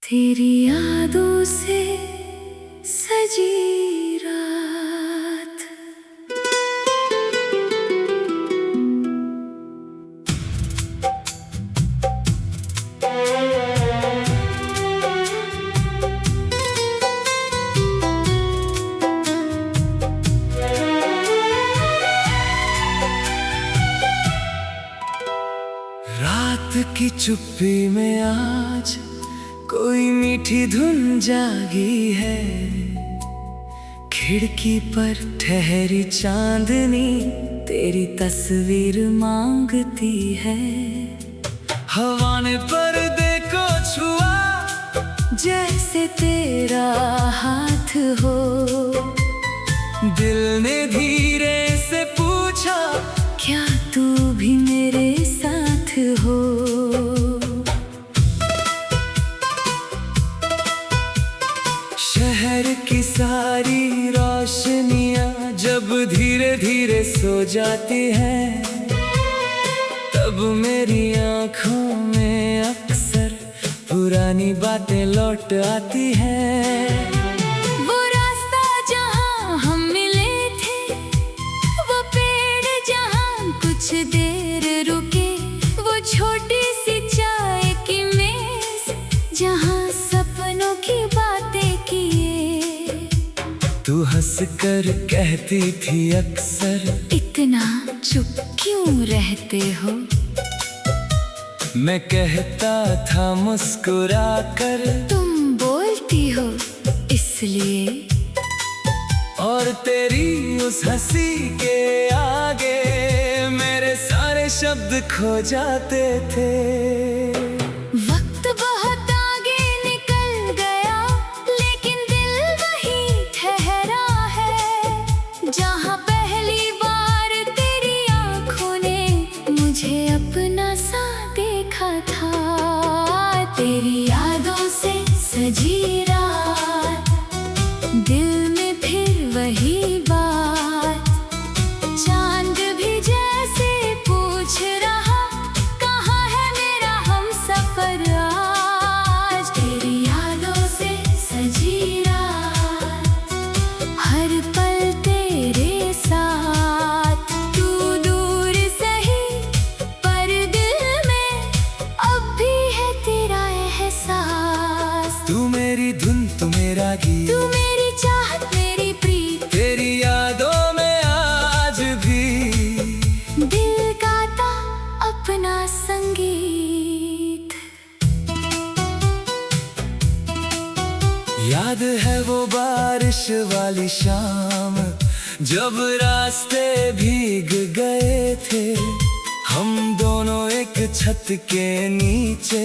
तेरी यादों से सजी रात। रात की चुप्पी में आज कोई मीठी धुन जागी है। खिड़की पर ठहरी चांदनी तेरी तस्वीर मांगती है। हवा ने पर्दे को छुआ जैसे तेरा हाथ हो। दिल ने धीरे से पूछा, क्या तू भी मेरे साथ हो। शहर की सारी रोशनियां जब धीरे धीरे सो जाती हैं, तब मेरी आँखों में अक्सर पुरानी बातें लौट आती हैं। वो रास्ता जहाँ हम मिले थे, वो पेड़ जहाँ कुछ देर रुके, वो छोटी सी चाय की मेज जहाँ सपनों की बातें किए। तू हंस कर कहती थी अक्सर, इतना चुप क्यों रहते हो। मैं कहता था मुस्कुरा कर, तुम बोलती हो इसलिए। और तेरी उस हंसी के आगे मेरे सारे शब्द खो जाते थे। वक्त बहुत आगे निकल गया, लेकिन दिल वहीं ठहरा है, जहाँ पहली बार तेरी आँखों ने मुझे अपना सा देखा था। तेरी यादों से सजी रात, दिल में फिर वही बात। चांद भी जैसे पूछ रहा, कहाँ है मेरा हमसफर आज। तेरी यादों से सजी रात, हर पल तेरे साथ। तू दूर सही पर दिल में अब भी है तेरा एहसास। तू मेरी धुन, तू मेरा गीत, तू मेरी चाहत, मेरी प्रीत, तेरी यादों में आज भी दिल गाता अपना संगीत। याद है वो बारिश वाली शाम, जब रास्ते भीग गए थे। हम दोनों एक छत के नीचे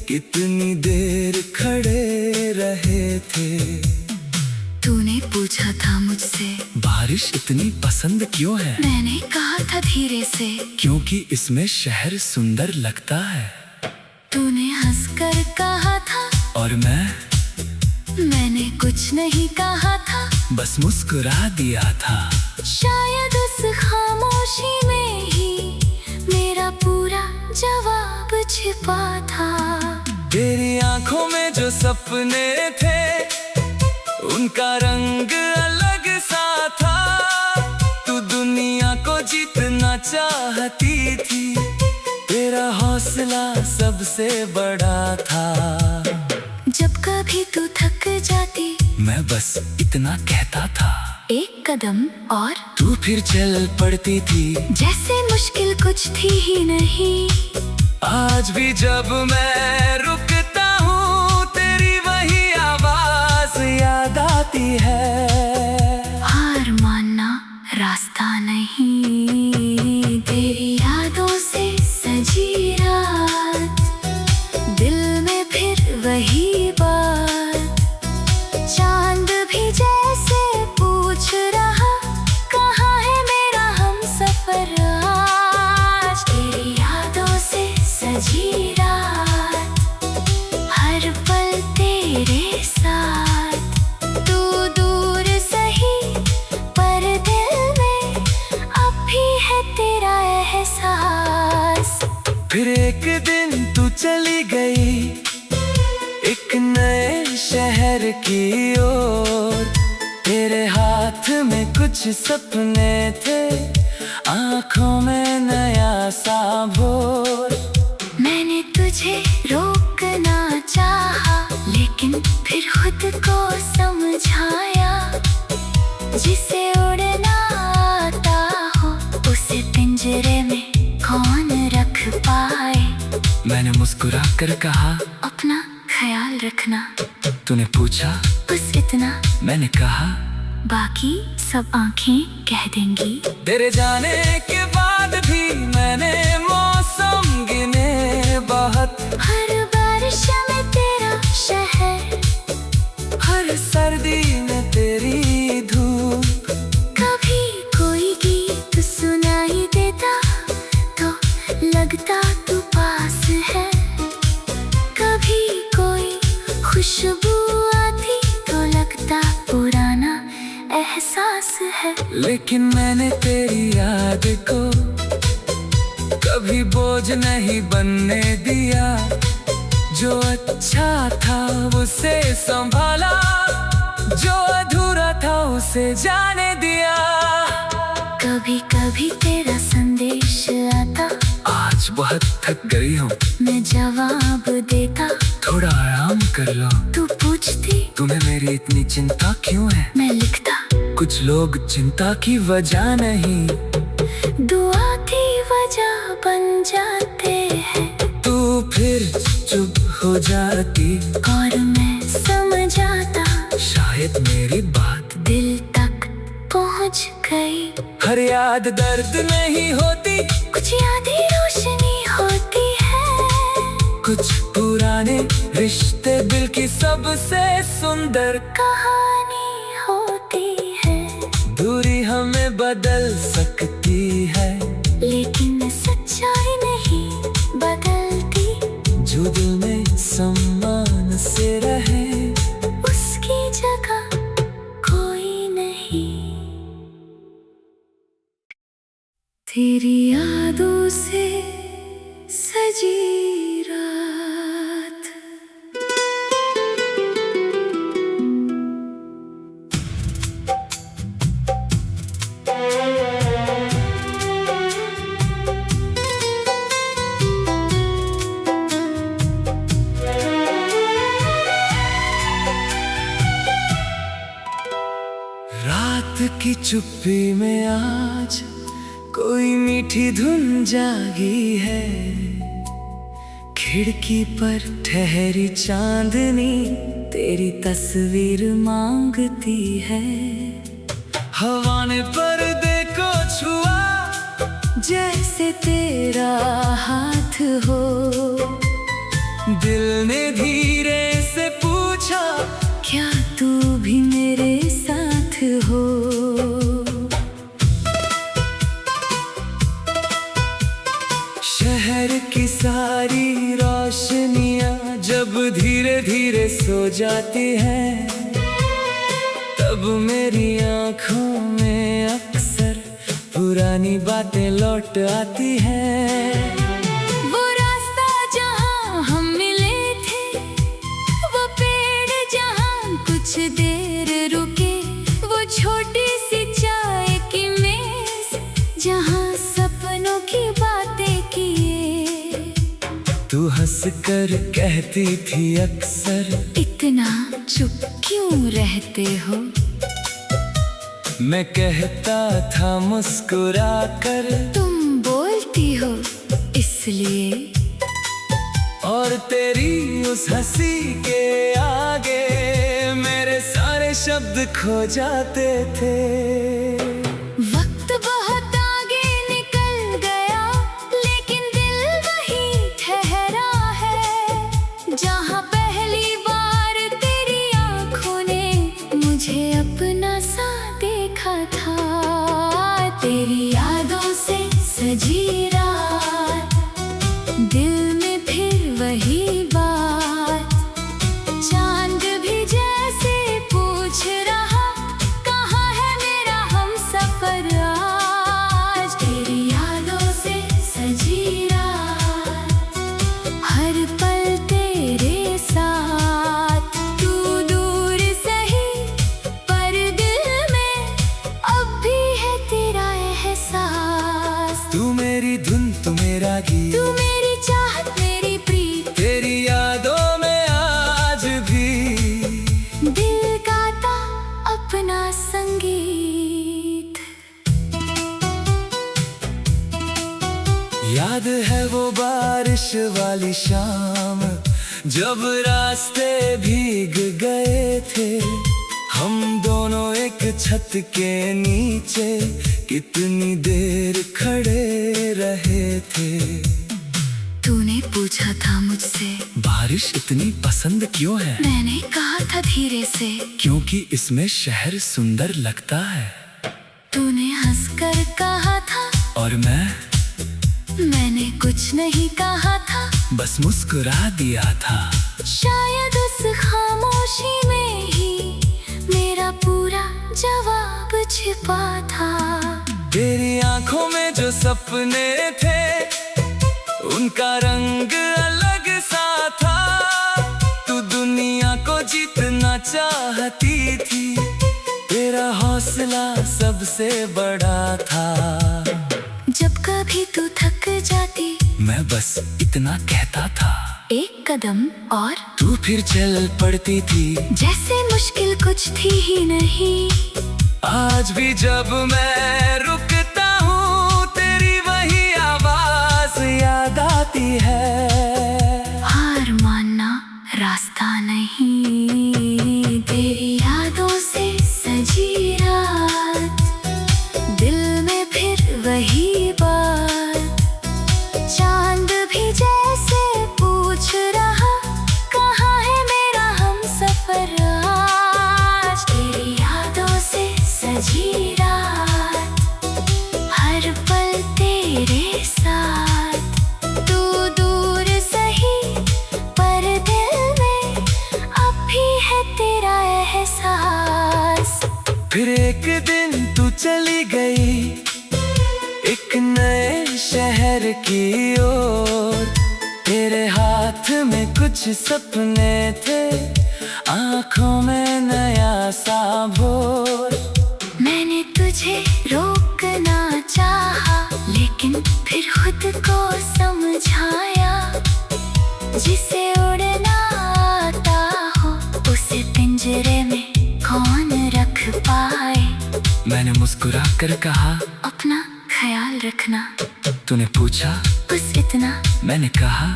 कितनी देर खड़े रहे थे। तूने पूछा था मुझसे, बारिश इतनी पसंद क्यों है। मैंने कहा था धीरे से, क्योंकि इसमें शहर सुंदर लगता है। तूने हंसकर कहा था, और मैंने कुछ नहीं कहा था, बस मुस्कुरा दिया था। शायद उस खामोशी में ही मेरा पूरा जवाब छिपा था। तेरी आंखों में जो सपने थे, उनका रंग अलग सा था। तू दुनिया को जीतना चाहती थी, तेरा हौसला सबसे बड़ा था। जब कभी तू थक जाती, मैं बस इतना कहता था, एक कदम और। तू फिर चल पड़ती थी, जैसे मुश्किल कुछ थी ही नहीं। आज भी जब मैं रुकता हूँ, तेरी वही आवाज याद आती है। हार मानना रास्ता नहीं। तेरी यादों से सजी रात, दिल में फिर वही बात। चांद भी जैसे पूछ रहा, कहाँ है मेरा हमसफर आज। तेरी यादों से सजी रात, हर पल तेरे साथ। तू दूर सही पर दिल में अब भी है तेरा एहसास। फिर एक दिन तू चली गई, एक नई शहर की ओर। तेरे हाथ में कुछ सपने थे, आंखों में नया सा भोर। मैंने तुझे रोकना चाहा, लेकिन फिर खुद को समझाया। जिसे उड़ना आता हो, उसे पिंजरे में कौन रख पाए। मैंने मुस्कुरा कर कहा, अपना ख्याल रखना। तूने पूछा, बस इतना। मैंने कहा, बाकी सब आंखें कह देंगी। तेरे जाने के बाद भी मैंने मौसम गिने बहुत। हर बारिश में तेरा शहर, हर सर्दी में तेरी धूप। कभी कोई गीत सुनाई देता तो लगता तू पास है। कभी कोई खुशबू आती तो लगता पुराना एहसास है। लेकिन मैंने तेरी याद को कभी बोझ नहीं बनने दिया। जो अच्छा था उसे संभाला, जो अधूरा था उसे जाने दिया। कभी कभी तेरा संदेश आता, आज बहुत थक गई हूँ, मैं जवाब देता, थोड़ा आराम कर लो। तू पूछती, तुम्हें मेरी इतनी चिंता क्यों है। मैं लिखता, कुछ लोग चिंता की वजह नहीं, दुआ की वजह बन जाते हैं। तू फिर चुप हो जाती और मैं समझ आता, शायद मेरी बात दिल तक पहुंच गई। हर याद दर्द नहीं होती, कुछ यादें रोशनी होती है। कुछ पुराने रिश्ते दिल की सबसे सुंदर कहानी होती है। दूरी हमें बदल सकती है, लेकिन सच्चाई नहीं बदलती। जो दिल में सम्मान से रहे, उसकी जगह कोई नहीं। तेरी यादों से सजी रात, रात की चुप्पी में आज कोई मीठी धुन जागी है। खिड़की पर ठहरी चांदनी तेरी तस्वीर मांगती है। हवा ने पर्दे को छुआ, जैसे तेरा हाथ हो। दिल ने धीरे से पूछा, क्या तू भी मेरे साथ हो। शहर की सारी रोशनियां जब धीरे धीरे सो जाती हैं, तब मेरी आंखों में अक्सर पुरानी बातें लौट आती हैं। वो रास्ता जहाँ हम मिले थे, वो पेड़ जहाँ कुछ देर रुके, वो छोटी सी चाय की मेज जहाँ सपनों की बातें किए। तू हंस कर कहती थी अक्सर, इतना चुप क्यों रहते हो। मैं कहता था मुस्कुरा कर, तुम बोलती हो इसलिए। और तेरी उस हंसी के आगे मेरे सारे शब्द खो जाते थे। वक्त बहुत आगे निकल गया, लेकिन दिल वहीं ठहरा है। जहाँ पहली बार तेरी आँखों ने मुझे अपना सा देखा था। तेरी यादों से सजी रात, दिल में फिर वही बात। चांद भी जैसे पूछ रहा, कहाँ है मेरा हम बारिश वाली शाम, जब रास्ते भीग गए थे, हम दोनों एक छत के नीचे कितनी देर खड़े रहे थे। तूने पूछा था मुझसे बारिश इतनी पसंद क्यों है? मैंने कहा था धीरे से, क्योंकि इसमें शहर सुंदर लगता है। तूने हंसकर कहा था और मैंने कुछ नहीं कहा था, बस मुस्कुरा दिया था। शायद उस खामोशी में ही मेरा पूरा जवाब छिपा था। तेरी आंखों में जो सपने थे, उनका रंग अलग सा था। तू दुनिया को जीतना चाहती थी, तेरा हौसला सबसे बड़ा था। जब कभी तू थक जाती, मैं बस इतना कहता था, एक कदम और तू फिर चल पड़ती थी, जैसे मुश्किल कुछ थी ही नहीं। आज भी जब मैं रुकता हूँ, तेरी वही आवाज याद आती है। हार मानना रास्ता नहीं, तेरी यादों से सजी रात, दिल में फिर वही बात। चांद भी जैसे पूछ रहा, कहाँ है मेरा हमसफर आज। तेरी यादों से सजी रात, हर पल तेरे साथ। तू दूर सही पर दिल में अब भी है तेरा एहसास। फिर एक दिन तू चली गई, एक नए शहर की ओर। तेरे हाथ में कुछ सपने थे, आंखों में नया सा भोर। मैंने तुझे रोकना चाहा, लेकिन फिर खुद को समझाया। जिसे उड़ना आता हो, उसे पिंजरे में कौन रख पाए। मैंने मुस्कुरा कर कहा, अपना ख्याल रखना। तूने पूछा, बस इतना। मैंने कहा,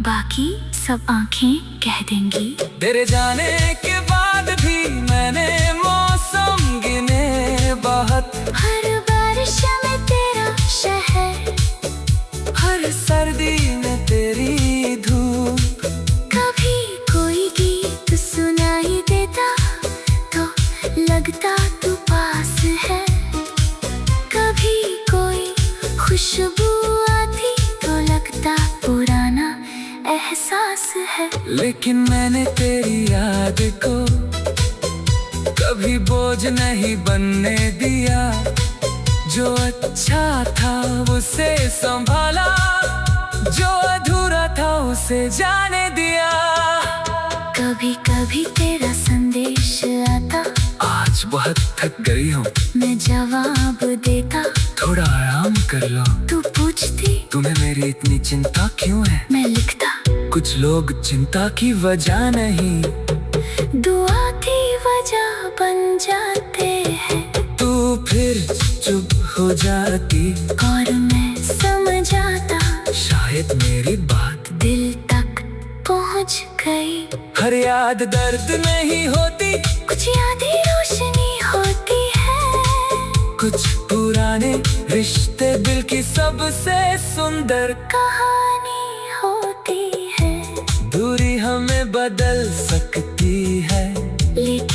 बाकी सब आंखें कह देंगी। तेरे जाने के बाद भी मैंने मौसम गिने बहुत। हर बारिश में तेरा शहर, हर सर्दी में तेरी धूप। कभी कोई गीत सुनाई देता तो लगता तू पास है। कभी कोई खुशबू आती तो लगता पुराना एहसास है। लेकिन मैंने तेरी याद को कभी बोझ नहीं बनने दिया। जो अच्छा था उसे संभाला, जो अधूरा था उसे जाने दिया। कभी कभी तेरा संदेश आता, आज बहुत थक गई हूँ, मैं जवाब देता, थोड़ा आराम कर लो। तू पूछती, तुम्हें मेरी इतनी चिंता क्यों है? मैं लिखता, कुछ लोग चिंता की वजह नहीं, दुआ की वजह बन जाते हैं। तू फिर चुप हो जाती और मैं समझाता, शायद मेरी बात दिल तक पहुंच गई। हर याद दर्द नहीं होती, कुछ यादें रोशनी होती है। कुछ पुराने रिश्ते दिल की सबसे सुंदर कहानी होती है। दूरी हमें बदल सकती है, लेकिन